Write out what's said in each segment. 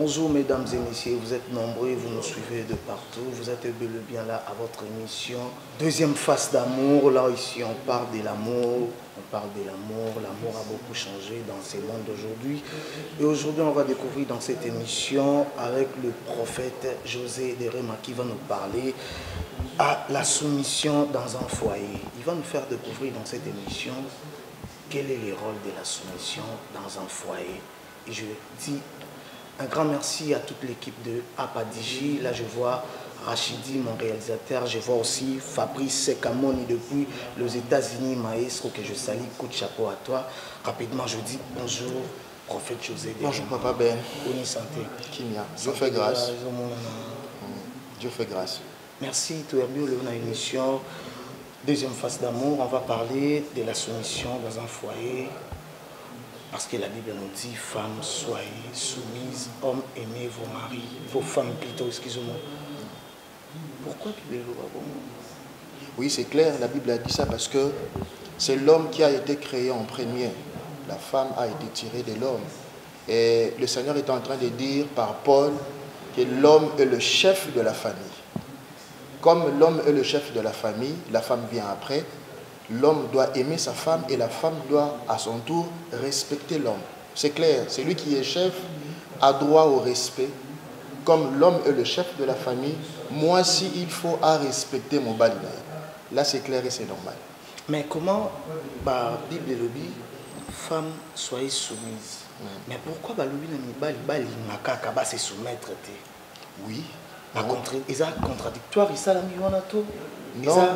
Bonjour mesdames et messieurs, vous êtes nombreux, vous nous suivez de partout, vous êtes bel et bien là à votre émission Deuxième face d'amour. Là ici on parle de l'amour, l'amour a beaucoup changé dans ce monde d'aujourd'hui. Et aujourd'hui on va découvrir dans cette émission avec le prophète José Derema qui va nous parler à la soumission dans un foyer. Il va nous faire découvrir dans cette émission quel est le rôle de la soumission dans un foyer. Et je dis un grand merci à toute l'équipe de Apadiji. Là, je vois Rachidi, mon réalisateur. Je vois aussi Fabrice Sekamoni depuis les États-Unis, maestro, que je salue. Coup de chapeau à toi. Rapidement, je dis bonjour, prophète José. Bonjour, Papa Ben. Bonne santé. Kimia. Dieu fait grâce. Dieu fait grâce. Merci. Tout est bien. On a une émission. Deuxième phase d'amour. On va parler de la soumission dans un foyer. Parce que la Bible nous dit, femmes, soyez soumises, hommes, aimez vos maris, vos femmes plutôt, excusez-moi. Pourquoi Bible est bon? Oui, c'est clair, la Bible a dit ça parce que c'est l'homme qui a été créé en premier. La femme a été tirée de l'homme. Et le Seigneur est en train de dire par Paul que l'homme est le chef de la famille. Comme l'homme est le chef de la famille, la femme vient après. L'homme doit aimer sa femme et la femme doit à son tour respecter l'homme. C'est clair, celui qui est chef a droit au respect. Comme l'homme est le chef de la famille, moi aussi il faut à respecter mon balina. Là c'est clair et c'est normal. Mais comment, la Bible le dit, femme soyez soumise. Mais pourquoi va se soumettre? Oui. Ils sont contradictoires, ils sont non.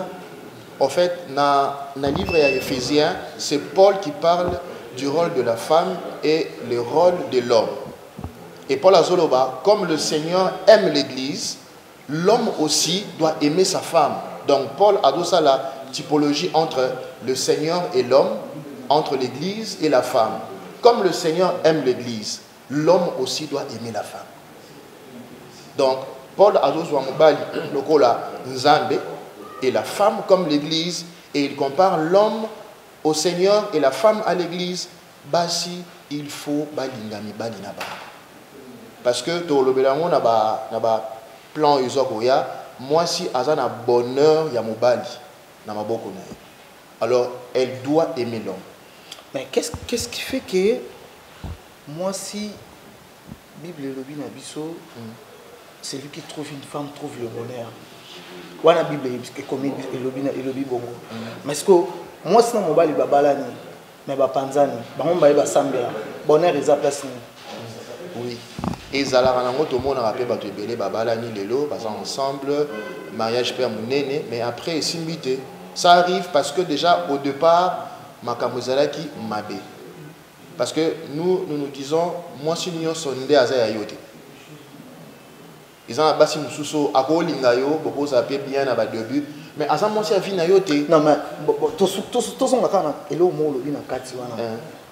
En fait, dans le livre d'Éphésiens, c'est Paul qui parle du rôle de la femme et le rôle de l'homme. Et Paul Azoloba, comme le Seigneur aime l'Église, l'homme aussi doit aimer sa femme. Donc Paul a donné ça la typologie entre le Seigneur et l'homme, entre l'Église et la femme. Comme le Seigneur aime l'Église, l'homme aussi doit aimer la femme. Donc Paul a donné le kola Nzambe et la femme comme l'Église, et il compare l'homme au Seigneur et la femme à l'Église. Basi, il faut balingami balinaba. Parce que tout le monde a plan isokoya, moi si azana bonheur ya mobali na maboko na. Alors elle doit aimer l'homme. Mais qu'est-ce qui fait que moi si Bible le bin abisso, c'est lui qui trouve une femme trouve le bonheur. Wana Bible est comme elobi bongo. Mais est-ce que moi si na mobali babalani mais ba panzani ba ngomba ba sambela bonheur eza place ni. Oui. Et zalaka nango to mona rappel bato ebele babalani lelo basa ensemble mariage père munene mais après simbité ça arrive parce que déjà au départ makambo zalaki mabe. Parce que nous disons moi si nous sonde azaya yote. Ils ont basi mususo akolinga yo boko ça peut bien à début mais azam moi si a vina yote. Non mais to son kana elo mo lobi na kati wana.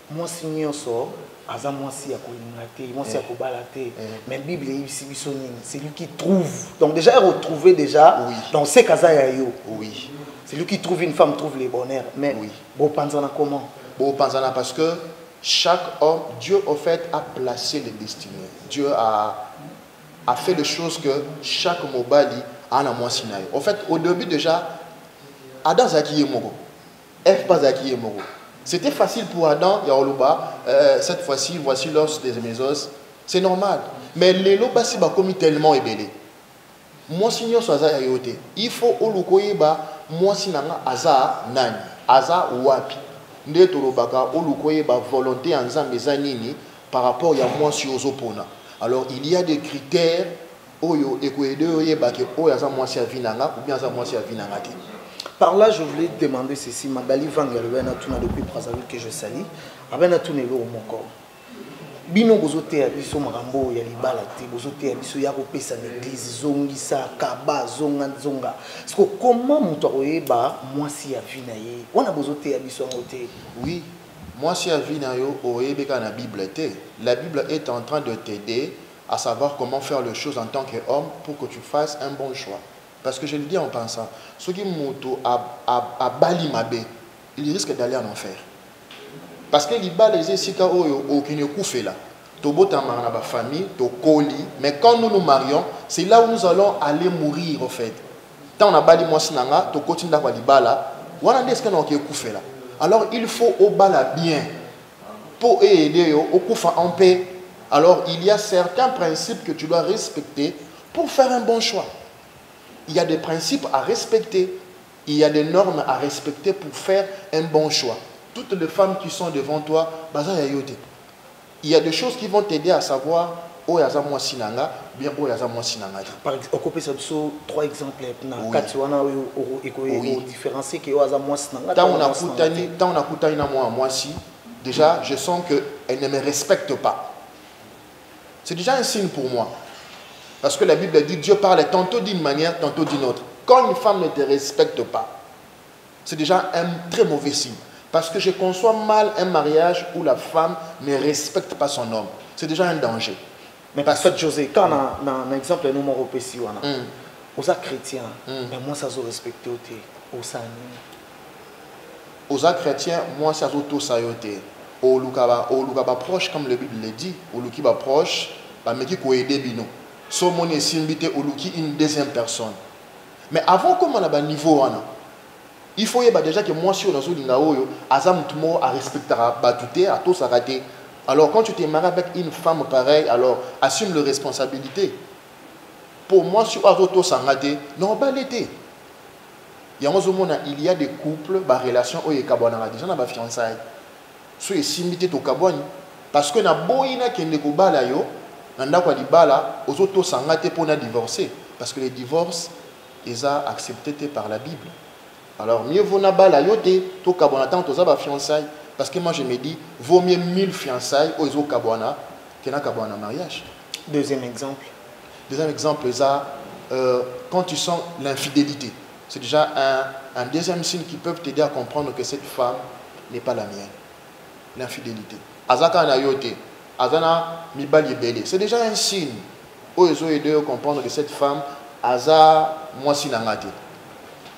Moi si nyoso azam moi si akolinga te, moi si akobala te. Mais Bible ici bisoni, c'est lui qui trouve. Donc déjà retrouver déjà dans ces casa ya yo. Oui. C'est lui qui trouve une femme trouve le bonheur. Mais bon panzana comment? Bon panzana parce que chaque homme, Dieu au fait a placé les destinées. Dieu a fait les choses que chaque mobali a en moi sinaï. En fait, au début déjà, Adam Zaki Moro, F pas Zaki Moro. C'était facile pour Adam, Yaoluba, cette fois-ci, voici l'os des mésos. C'est normal. Mais les lobasi ba commis tellement ébélé. Moi signor soza yote. Il faut olukoyeba moi sinanga aza nani, aza wapi. Nde tolobaka olukoyeba volonté en Nzambe zanini par rapport à moi si ozopona. Alors il y a des critères oyo ekoyede oyeba ke oyo aza mwasi avinanga ou bien aza mwasi avinanga te. Par là je voulais te demander ceci Magali Vangalwe na tuna depuis Brazzaville que je salue abena tunelo mon corps. Bino bozote ya biso makambo ya libala te bozote ya biso ya kopesa l'église zongisa kaba zonga. Parce que comment muto oyeba mwasi avina ye wana bozote ya biso ngote. Oui. Moi, si la vie na Bible, la Bible est en train de t'aider à savoir comment faire les choses en tant qu'homme pour que tu fasses un bon choix. Parce que je le dis en pensant, ceux qui moto à Bali Mabé, il risque d'aller en enfer. Parce que les balles, les sika oyo, qui ne couffe là. tobotama na ba famille, tokoli, mais quand nous nous marions, c'est là où nous allons aller mourir en fait. Tant on a bali moi sinanga, to continue kwa libala, wana ndeske na okufela. Alors il faut au bala bien pour aider au kufa en paix. Alors il y a certains principes que tu dois respecter pour faire un bon choix. Il y a des principes à respecter, il y a des normes à respecter pour faire un bon choix. Toutes les femmes qui sont devant toi, il y a des choses qui vont t'aider à savoir où yaza moi sinanga, bien où yaza moi sinanga. Par exemple, on peut faire 3 exemples. Oui. Différencier que yaza moi sinanga. Tant on a coutani na moi si, déjà je sens que elle ne me respecte pas. C'est déjà un signe pour moi. Parce que la Bible dit Dieu parle tantôt d'une manière, tantôt d'une autre. Quand une femme ne te respecte pas, c'est déjà un très mauvais signe. Parce que je conçois mal un mariage où la femme ne respecte pas son homme. C'est déjà un danger. Mais parce que José, quand on a un exemple, nous avons repéché, aux chrétiens, mais moi ça a respecté aux chrétiens, moi ça a sayoté. Au lukaba proche, comme la Bible le dit, au lukiba proche, bah mais qui aider bino. So mon invité au luki une deuxième personne. Mais avant comme on a un niveau il faut déjà que moi si on a zolinga oyo azam tumo à respecter à tout ça raté. Alors quand tu t'es marié avec une femme pareille, alors assume les responsabilités. Pour moi si on a tout ça raté, non pas l'été. Il y a des couples, des relations où il y a déjà des fiançailles. So invité to kabwani parce que na boyina kende ko bala yo nanda kwa libala ozoto sangate pour na divorcer parce que les divorces ils ont accepté par la Bible. Alors mieux vaut na bala yo to kabwana tant to za ba fiançailles parce que moi je me dis vaut mieux 1000 fiançailles au zo kabwana que na kabwana mariage. Deuxième exemple quand tu sens l'infidélité, c'est déjà un deuxième signe qui peut t'aider à comprendre que cette femme n'est pas la mienne. L'infidélité. Azaka na yote, azana mibali belé. C'est déjà un signe. Ils ont aidé à comprendre que cette femme aza moi sinangate.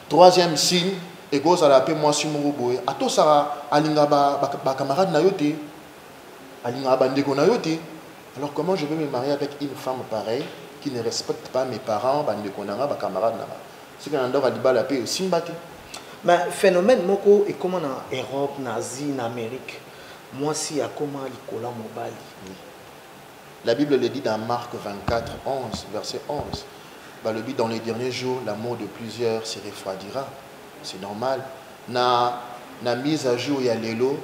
Troisième signe, ego ça l'appelle moi si muruboé. Ato sara alinga ba camarade na yote. Alinga ba ndeko na yote. Alors comment je vais me marier avec une femme pareille qui ne respecte pas mes parents, ba ndeko na ba camarade na ba. C'est qu'on doit di bala pe simbate. Mais phénomène moko et comment en Europe, en Asie, en Amérique. Moi, si à comment Nicolas Mobali. La Bible le dit dans Marc 24, 11, verset 11. Bah, le but dans les derniers jours, l'amour de plusieurs se refroidira. C'est normal. Na mise à jour, il y a l'élo.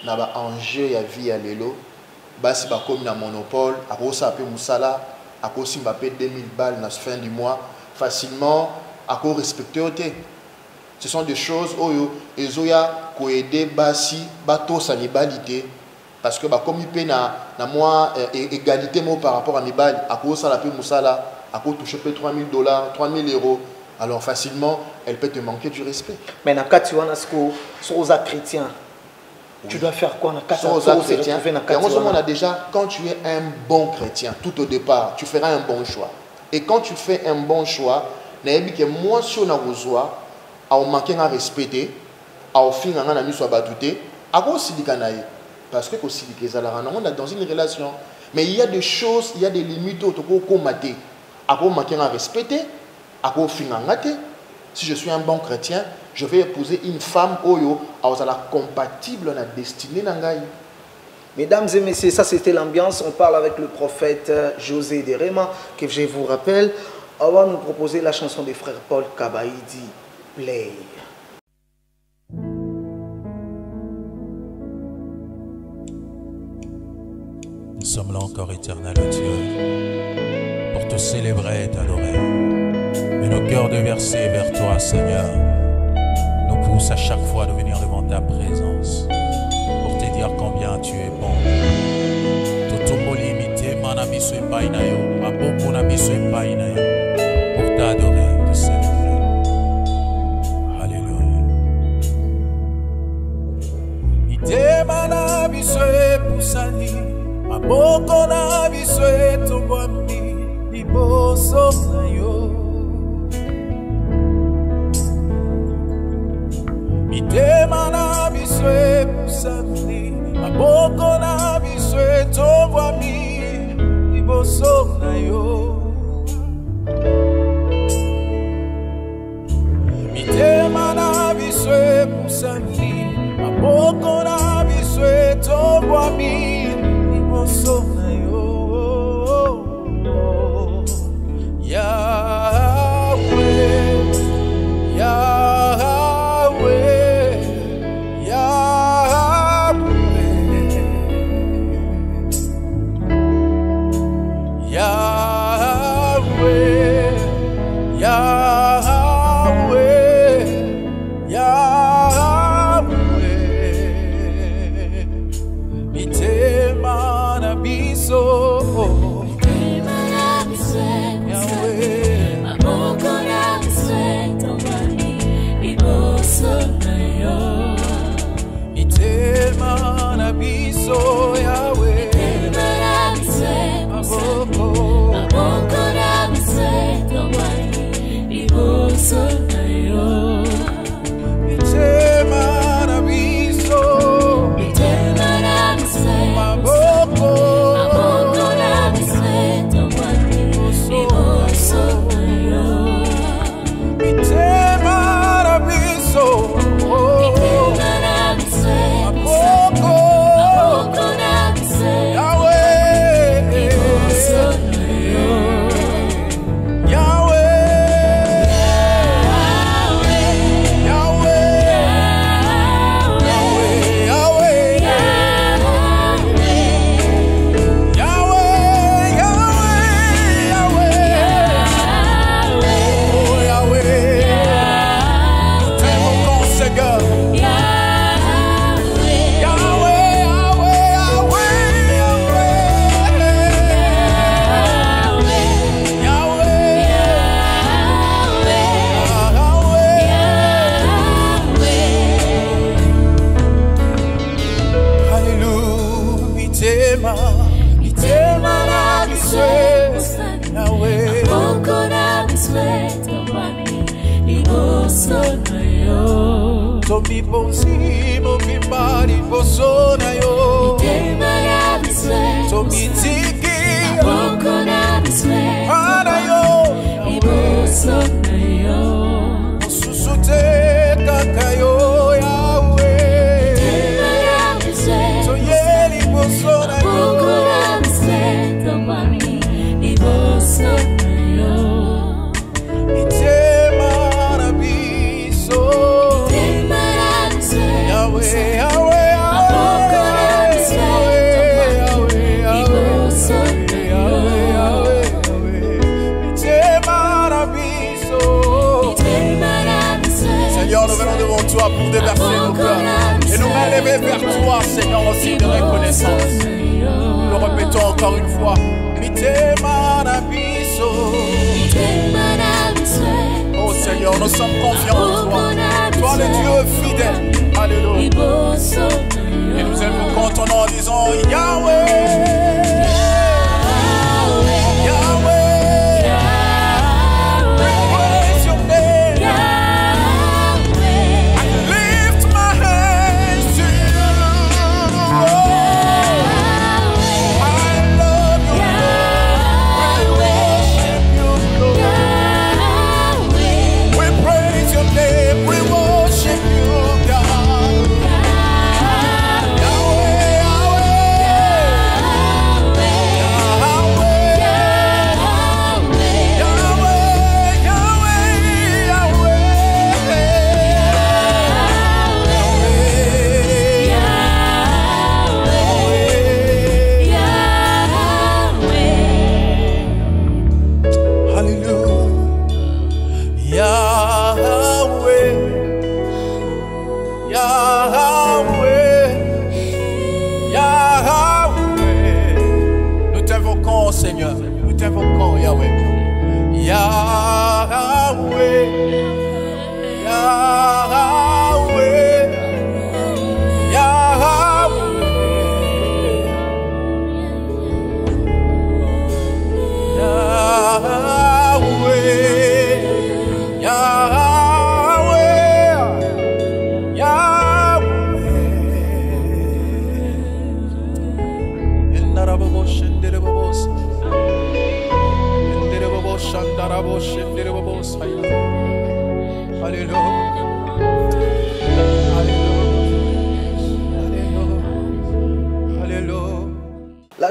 Na ba enjeu, il y a vie, il y a l'élo. Bah, si bah comme na monopole, à cause un peu moussala, à cause si bah paye 2000 balles à la fin du mois, facilement, à cause respecter au thé. Ce sont des choses où ils ont aidé basi bateau sanibalité parce que bah comme il paie na moi égalité par rapport à mibali à cause ça la paie moussala à cause toucher $3000 $3000 alors facilement elle peut te manquer du respect. Mais dans cas tu vois sur aux chrétiens tu dois faire quoi dans cas aux chrétiens on a déjà quand tu es un bon chrétien tout au départ tu feras un bon choix et quand tu fais un bon choix n'aie que moi si on a besoin à manquer à respecter, à fin à na miso batouté, à cause sidikanaï parce que on est dans une relation, mais il y a des choses, il y a des limites au commater, à cause manquer à respecter, à cause fin à si je suis un bon chrétien, je vais épouser une femme oyo à la compatible na destinée nangai. Mesdames et messieurs, ça c'était l'ambiance. On parle avec le prophète José Derema, que je vous rappelle. On va nous proposer la chanson des frères Paul Kabaïdi. Play. Nous sommes là encore, éternel Dieu, pour te célébrer et t'adorer. Et nos cœurs déversés vers toi, Seigneur, nous poussent à chaque fois de venir devant ta présence pour te dire combien tu es bon. Pour t'adorer, te célébrer. Mana biswe pusani maboko na biswe tobwami liboso na yo Itema na biswe pusani maboko na biswe tobwami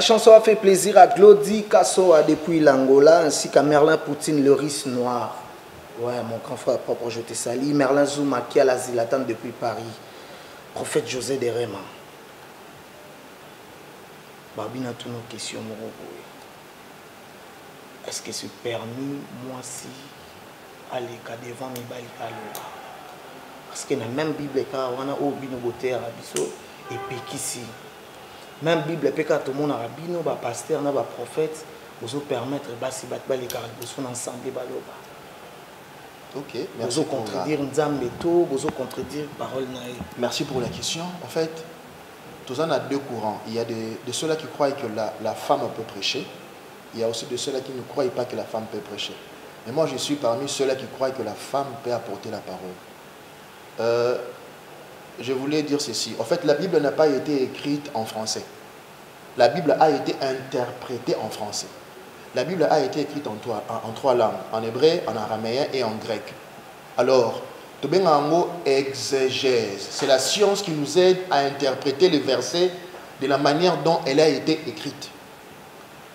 La chanson a fait plaisir à Glody Kassoa depuis l'Angola, ainsi qu'à Merlin Poutine, le riz noir. Ouais, mon grand frère propre, je te salue. Merlin Zouma qui a la Zilatane depuis Paris. Prophète José de Réma. Babina, toutes nos questions, est-ce que c'est permis, moi, si, aller devant mes balles parce que dans la même Bible, on a oublié nos beautés à Abisso et puis ici. Même Bible, peut tout le monde a rabino, ba pasteur, na ba prophète, vous permettre basi bat ba les caractéristiques ensemble baloba. Ok, merci. Vous contredire Nzambeto, vous contredire parole naïe. Merci pour la question. En fait, tous en a deux courants. Il y a de ceux-là qui croient que la femme peut prêcher. Il y a aussi de ceux-là qui ne croient pas que la femme peut prêcher. Et moi, je suis parmi ceux-là qui croient que la femme peut apporter la parole. Je voulais dire ceci. En fait, la Bible n'a pas été écrite en français. La Bible a été interprétée en français. La Bible a été écrite en trois langues, en hébreu, en araméen et en grec. Alors, exégèse, c'est la science qui nous aide à interpréter les versets de la manière dont elle a été écrite.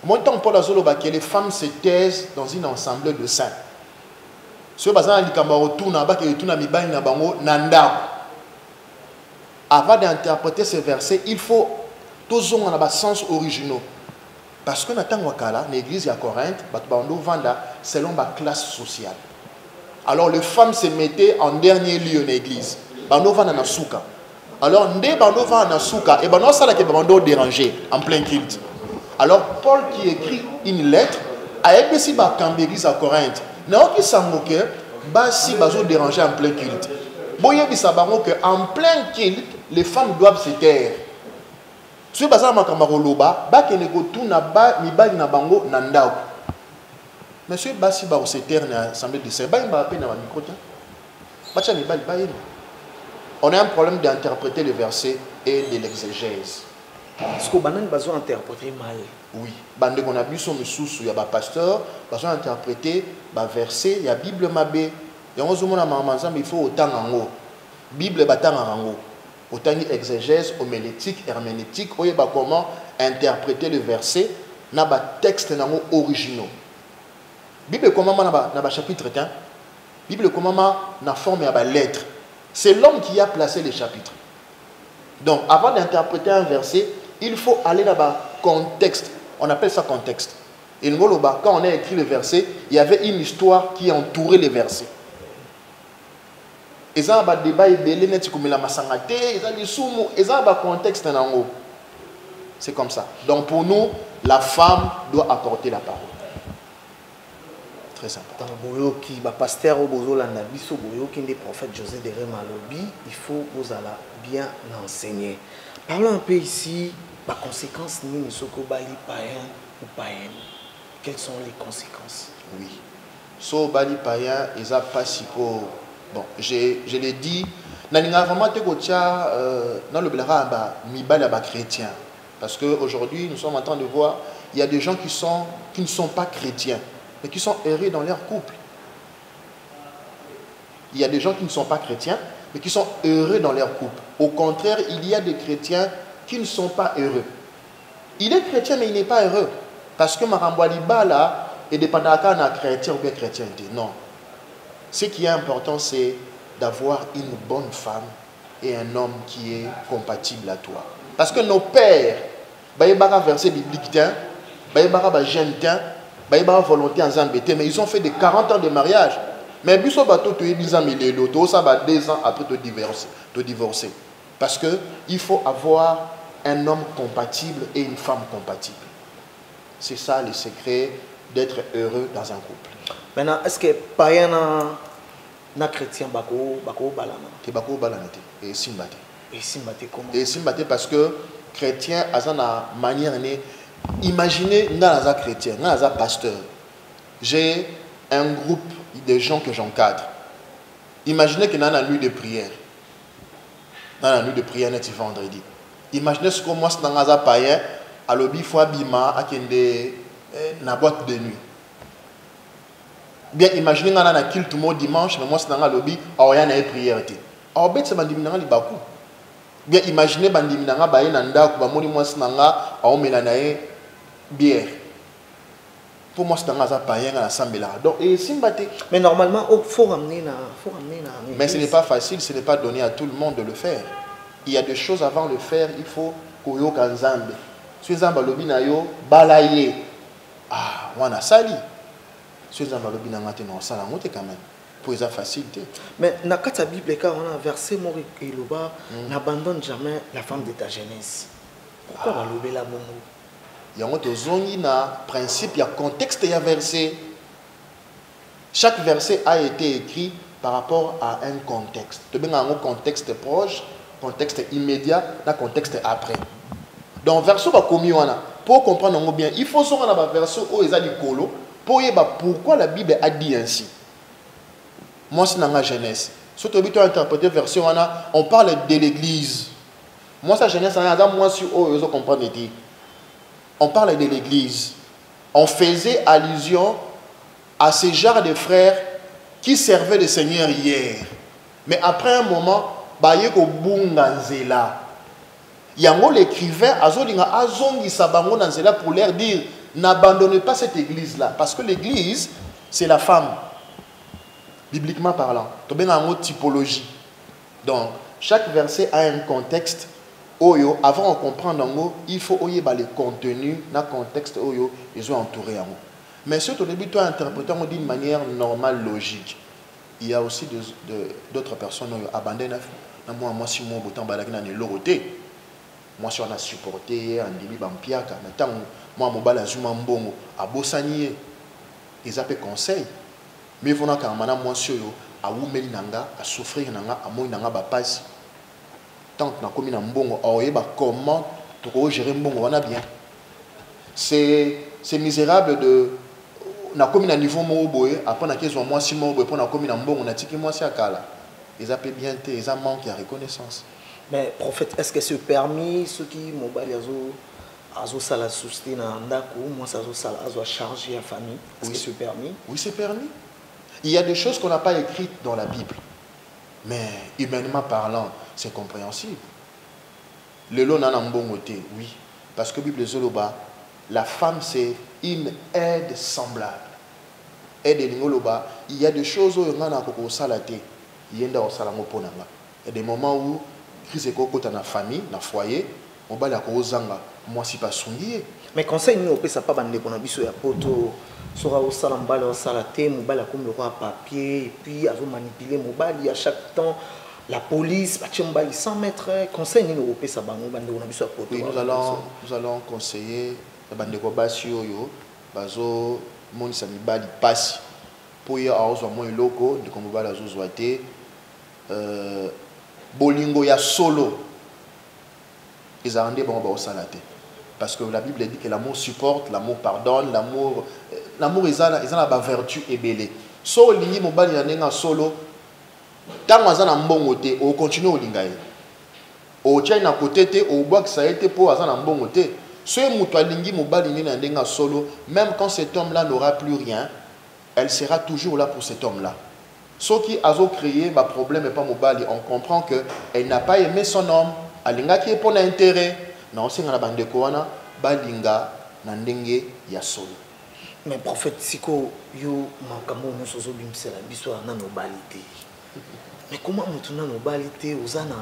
Moi, tant Paul Azoloba, que les femmes se taisent dans une assemblée de saints. Avant d'interpréter ces versets, il faut tous en avoir sens originaux. Parce que dans l'église à Corinthe, selon la classe sociale. Alors les femmes se mettaient en dernier lieu dans l'église. Alors, dès bando va en souka, et bando ça là que bando dérangé en plein culte. Alors Paul qui écrit une lettre a ébessi ba l'église à Corinthe. Non qui s'amoque, ba si bazo dérangé en plein culte. Boye bisabango que en plein culte, les femmes doivent se taire. Si baza makamaro loba, ba kenego tuna ba mibali na bango na ndao. Monsieur basi ba se taire na assemblée de saints, ba imba pe na micro ta. Bacha mibali ba yeno. On a un problème d'interpréter les versets et de l'exégèse. Est-ce que banane besoin interpréter mal? Oui. Bande qu'on a vu son sous il y a ba pasteur, besoin interpréter ba verset, il y a Bible mabé. Et on se mona mamanzam il faut autant en Bible batang en autant exégèse, homilétique, herméneutique, oyeba comment interpréter le verset na ba texte nango originaux. Bible comment na ba chapitre 1. Bible comment na forme ya ba lettre. C'est l'homme qui a placé les chapitres. Donc, avant d'interpréter un verset, il faut aller dans le contexte. On appelle ça contexte. Et quand on a écrit le verset, il y avait une histoire qui entourait les versets. Et ça, il débat contexte. C'est comme ça. Donc, pour nous, la femme doit apporter la parole. Très sympa. Dans le pasteur au bozo la nabi so boyo qui est prophète José de Remalobi, il faut vous allez bien l'enseigner. Parlons un peu ici, les conséquences ni soko bali païen ou païenne. Quelles sont les conséquences? Oui. So bali païen ils a pas si bon, je l'ai dit, naninga vraiment te gotia dans le blara ba mi bala ba chrétien parce que aujourd'hui nous sommes en train de voir il y a des gens qui ne sont pas chrétiens mais qui sont heureux dans leur couple. Il y a des gens qui ne sont pas chrétiens, mais qui sont heureux dans leur couple. Au contraire, il y a des chrétiens qui ne sont pas heureux. Il est chrétien, mais il n'est pas heureux. Parce que Marambouali Bala est dépendant de chrétien ou bien chrétienté. Non. Ce qui est important, c'est d'avoir une bonne femme et un homme qui est compatible à toi. Parce que nos pères, un verset biblique, un jeune volonté en Zambété, mais ils ont fait des 40 ans de mariage. Mais biso bato tu es 10 ans milelo, to ça va 2 ans après te divorcer. Parce que il faut avoir un homme compatible et une femme compatible. C'est ça le secret d'être heureux dans un couple. Maintenant, est-ce que païen na chrétien bako balana? Te bako balana te et simbate. Et simbate comment? Et simbate parce que chrétien a na manière né. Imaginez, dans un chrétien, dans un pasteur, j'ai un groupe de gens que j'encadre. Imaginez que dans la nuit de prière, n'est-ce vendredi. Imaginez ce que moi, dans un païen, à l'obi fois bima, à la boîte de nuit. Bien, imaginez que dans un culte tout le dimanche, mais moi, c'est dans un lobby, à rien à prière. Alors, bête, c'est un dimanche, il bakou. Bien, imaginez que dans un baïen, nanda, que moi, c'est dans un ménanaï. Bière. Pour moi, c'est dans un païen à l'assemblée là. Donc, et Simbate. Mais normalement, il faut ramener mais ce n'est pas facile, ce n'est pas donné à tout le monde de le faire. Il y a des choses avant de le faire, il faut koyo kanzambe. Si Zamba lobinayo, balaye. Ah, on a sali. Si Zamba lobinangate non, ça la monte quand même. Pour les faciliter. Mais dans la Bible, quand on a versé Mori et Loba, n'abandonne jamais la femme de ta jeunesse. Pourquoi balobe la bongo? Yango tozongi na principe, il y a contexte, il y a verset. Chaque verset a été écrit par rapport à un contexte. Tu as un contexte proche, contexte immédiat, un contexte après. Donc, verset pour comprendre bien, il faut se rendre à verset où il y a des colos pour voir pourquoi la Bible a dit ainsi. Moi, c'est dans la Genèse. Si tu as interprété verset, on parle de l'église. Moi, ça Genèse, moi, si vous comprenez, on parle de l'église. On faisait allusion à ces genres de frères qui servaient le Seigneur hier. Mais après un moment, bayeko bunganzela. Yango l'écrivain azongi bango nanzela pour leur dire n'abandonnez pas cette église là parce que l'église c'est la femme bibliquement parlant. To benga ngo typologie. Donc chaque verset a un contexte. Oyo avant de comprendre il faut oyeba le contenu dans le contexte oyo ils ont entouré yango. Mais surtout au début, tu as interprété d'une manière normale, logique. Il y a aussi d'autres personnes qui ont abandonné. Moi, si moi, moi, si on a supporté, on dit, moi, je suis à Bossanier. Ils ont fait conseil. Mais il faut que moi, si à souffrir, à passer. Tant que nous avons comment gérer mbongo, on a bien. C'est misérable de. Na komi na niveau mo boye après na kezo moi si mo boye pour na komi na mbongo na tiki moi si akala ils appellent bien te ils a manque de reconnaissance. Mais prophète, est-ce que c'est permis ceux qui mobile azo sala souster na ndako moi ça azo sala azo charger la famille? Est-ce que c'est permis? Oui, c'est permis. Il y a des choses qu'on n'a pas écrites dans la Bible. Mais humainement parlant, c'est compréhensible. Le lot na mbongo te, oui, parce que Bible zoloba la femme c'est une aide semblable. Aide l'ingoloba, il y a des choses où on a koko salate, il y a des moments où crise koko dans la famille, dans le foyer, on va la kozanga, moi si pas sondier. Mais conseil nous on ça pas bande qu'on a biso ya poto, sera au salambal au salate, mobile comme le roi papier et puis azo manipuler mobile à chaque temps. La police, sans mettre conseil nous on ça bande on a biso ya poto. Oui, nous allons conseiller bandeko basi oyo bazo monisa mibali pasi po ya aozwa mo eloko ndiko mobali azozwa te bolingo ya solo ezande bon ba osala te parce que la Bible dit que l'amour supporte, l'amour pardonne, l'amour ezana ba vertu ebele so lingi mobali ya nenga solo tango azana mbongo te o continue olinga ye o tia na côté te o bwakisa ete po azana mbongo te. Même quand cet homme-là n'aura plus rien, elle sera toujours là pour cet homme-là. Ce qui a créé un problème et pas mobali, on comprend qu'elle n'a pas aimé son homme. Alinga qui est pour l'intérêt. Non, c'est la bande de Koana, balinga nandenge ya solo. Mais prophète Siko, yo makamo nous sozo bimsela biswa na nobalité. Mais comment mutuna nobalité ozana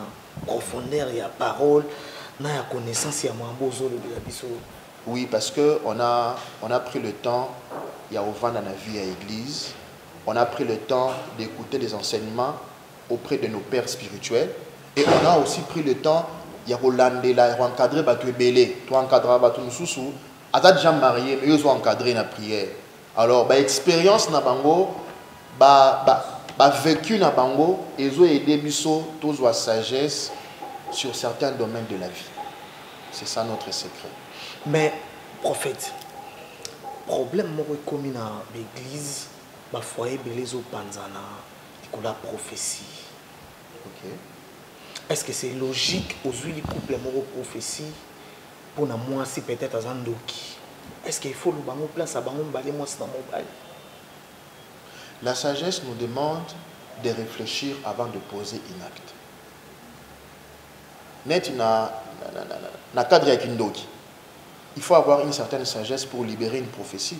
profondeur ya parole? Oui, parce qu'on a pris le temps, il y a au vent dans la vie à l'église, on a pris le temps d'écouter les enseignements auprès de nos pères spirituels, et on a aussi pris le temps, il y a Hollande là, il y a encadré Batou Belé, toi encadré Batou Moussou, à ta déjà marié, mais ils ont encadré la prière. Alors, expérience na bango, vécu na bango, ils ont aidé biso tous la sagesse sur certains domaines de la vie. C'est ça notre secret. Mais, prophète, problème comme dans l'église, il faut que les panzana, la prophétie. Ok. Est-ce que c'est logique aux huiles couple prophétie pour moi si peut-être à Zandoki? Est-ce qu'il faut le bango place à bango balé moi c'est dans mon bail? La sagesse nous demande de réfléchir avant de poser un acte. Net na cadre avec Indoki. Il faut avoir une certaine sagesse pour libérer une prophétie.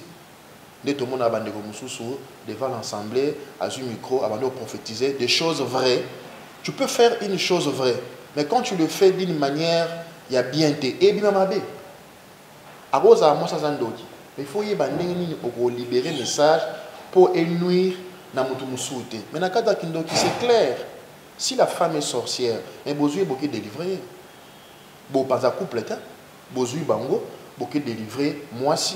Net tout le monde a bandé comme sous devant l'assemblée, à un micro, avant de prophétiser des choses vraies. Tu peux faire une chose vraie, mais quand tu le fais d'une manière, il y a bien té et bien mabé. À cause à moi ça zandoki. Mais il faut y bandé pour libérer le message pour énuire na mutu musouté. Mais na cadre avec Indoki c'est clair. Si la femme est sorcière, elle a besoin de délivrer. Bon, pas un couple, bozui bango, boke délivrer moi si.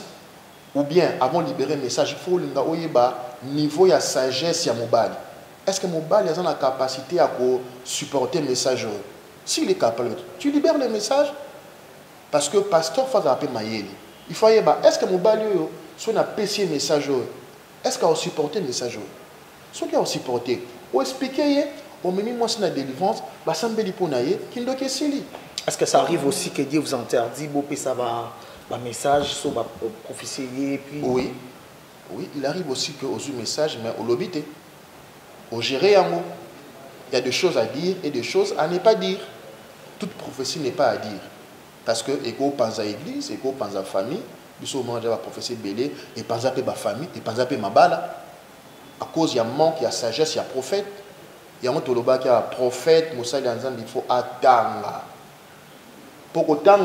Ou bien, avant de libérer le message, il faut le niveau de sagesse ya mobile. Est-ce que mobile a la capacité à supporter le message? S'il est capable, tu libères le message. Parce que le pasteur fait appel Mayeli. Il faut y avoir, est-ce que mobile soit un PC message? Est-ce qu'il a supporté le message? Ce qui a supporté, ou expliquer, au même moi c'est la délivrance, bah ça me dit pour naïe, qui ne doit s'ili. Est-ce que ça arrive aussi que Dieu vous interdit, bon, ça va, un message, sur ma prophétie, puis. Oui, oui, il arrive aussi que aux messages, mais au lobité, au gérer un mot, il y a des choses à dire et des choses à ne pas dire. Toute prophétie n'est pas à dire, parce que égo pense à l'église, égo pense à la famille, du moment où la prophétie belé, et pense à ma famille, et pense à ma bala. À cause il y a manque, il y a sagesse, il y a prophète. Il y a un toloba qui a prophète, Moussa il faut attendre. Pour autant,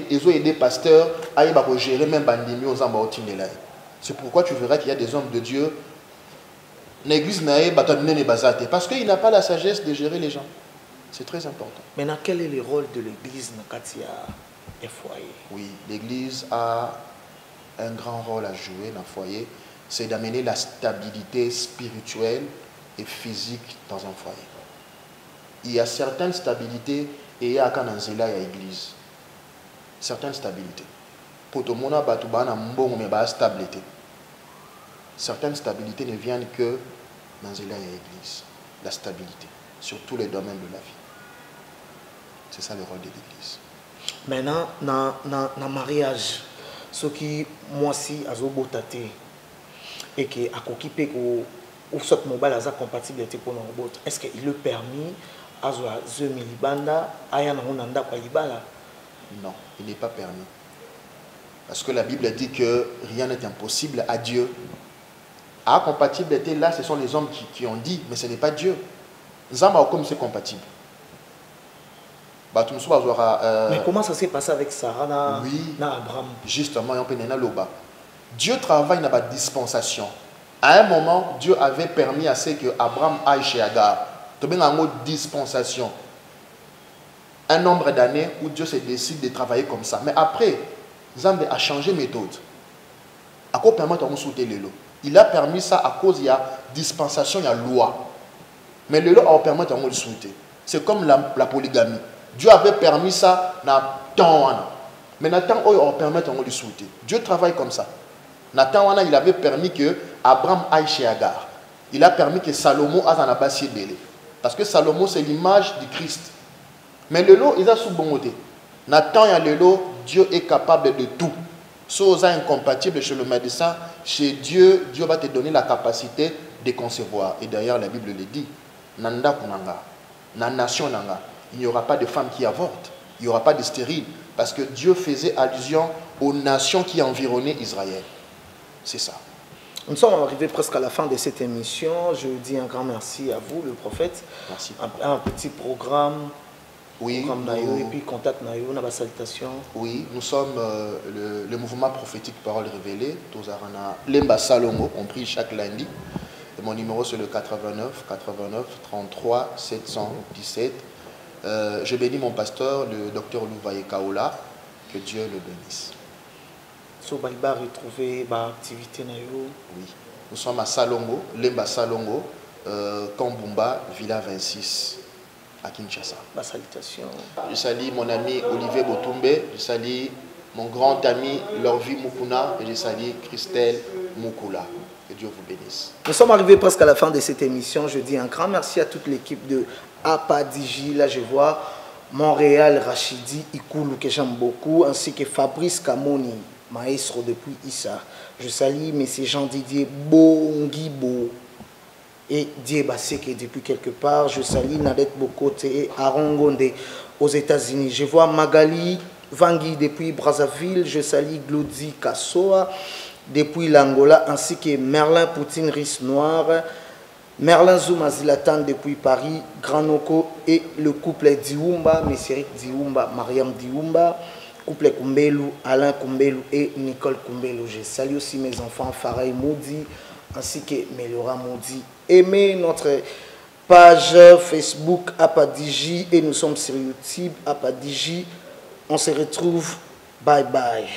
ils ont aidé pasteurs à gérer même bandimi aux ambaotines. C'est pourquoi tu verras qu'il y a des hommes de Dieu. L'église n'a pas parce qu'il n'a pas la sagesse de gérer les gens. C'est très important. Maintenant, quel est le rôle de l'église dans le foyer? Oui, l'église a un grand rôle à jouer dans le foyer. C'est d'amener la stabilité spirituelle et physique dans un foyer. Il y a certaines stabilités et il y a quand on est là, il y a l'église. Certaines stabilités. Pour tout le monde, il y a stabilité. Certaines stabilités ne viennent que dans là, il y a l'église. La stabilité, sur tous les domaines de la vie. C'est ça le rôle de l'église. Maintenant, dans le mariage, ce qui, moi aussi, a zobotate, et qui a occupé ou soit mobile à compatible pour nos robots, est-ce qu'il le permis à Milibanda à Yananda Paibala? Non, il n'est pas permis. Parce que la Bible dit que rien n'est impossible à Dieu. À compatibilité, là, ce sont les hommes qui ont dit, mais ce n'est pas Dieu. Zamba comme c'est compatible. Mais comment ça s'est passé avec Sarah oui, na Abraham? Justement, Dieu travaille dans la dispensation. À un moment, Dieu avait permis à ce que Abraham aille chez Agar. Tu as une dispensation. Un nombre d'années où Dieu se décide de travailler comme ça. Mais après, Zambé a changé de méthode. À quoi permettre de soutenir le lot? Il a permis ça à cause il y a dispensation, il y a loi. Mais le lot a permis de le soutenir. C'est comme la polygamie. Dieu avait permis ça dans temps. Mais Nathan a permis de le soutenir. Dieu travaille comme ça. Nathan il avait permis que Abraham aille chez Agar. Il a permis que Salomon aille en abassier belé. Parce que Salomon c'est l'image du Christ. Mais le lot, il a sous bon côté. Nathan et le lot, Dieu est capable de tout. Si vous êtes incompatible chez le médecin, chez Dieu, Dieu va te donner la capacité de concevoir. Et d'ailleurs, la Bible le dit. Nanda kunanga, na nation nanga, il n'y aura pas de femmes qui avortent. Il n'y aura pas de stériles. Parce que Dieu faisait allusion aux nations qui environnaient Israël. C'est ça. Nous sommes arrivés presque à la fin de cette émission. Je dis un grand merci à vous, le prophète. Merci. Un petit programme. Oui. Et puis contact Nayo, on a la salutation. Oui, nous sommes le mouvement prophétique Parole Révélée. Lemba Salongo, on prie chaque lundi. Et mon numéro c'est le 89 89 33 717. Je bénis mon pasteur, le docteur Louvaye Kaola. Que Dieu le bénisse. So Baliba retrouver l'activité Nayo. Oui, nous sommes à Salongo, Lemba Salongo, Kambumba, Villa 26. À Kinshasa. Ma salutation. Je salue mon ami Olivier Botumbe, je salue mon grand ami Lorvi Mukuna et je salue Christelle Mukula. Que Dieu vous bénisse. Nous sommes arrivés presque à la fin de cette émission. Je dis un grand merci à toute l'équipe de Apadiji. Là, je vois Montréal, Rachidi, Ikoulou, que j'aime beaucoup, ainsi que Fabrice Kamoni, maestro depuis Issa. Je salue M. Jean-Didier Bongibo et Diébaseke depuis quelque part. Je salue Nadette Bokote et Aaron Gonde aux États-Unis. Je vois Magali Vangui depuis Brazzaville. Je salue Glody Kassoa depuis l'Angola, ainsi que Merlin Poutine Rice Noir, Merlin Zouma Zilatan depuis Paris, Granoko et le couple Dioumba, Messirik Dioumba, Mariam Dioumba, couple Kumbelu, Alain Kumbelu et Nicole Kumbelu. Je salue aussi mes enfants Faray Moudi ainsi que Melora Moudi. Aimez notre page Facebook Apadiji et nous sommes sur YouTube Apadiji. On se retrouve Bye bye.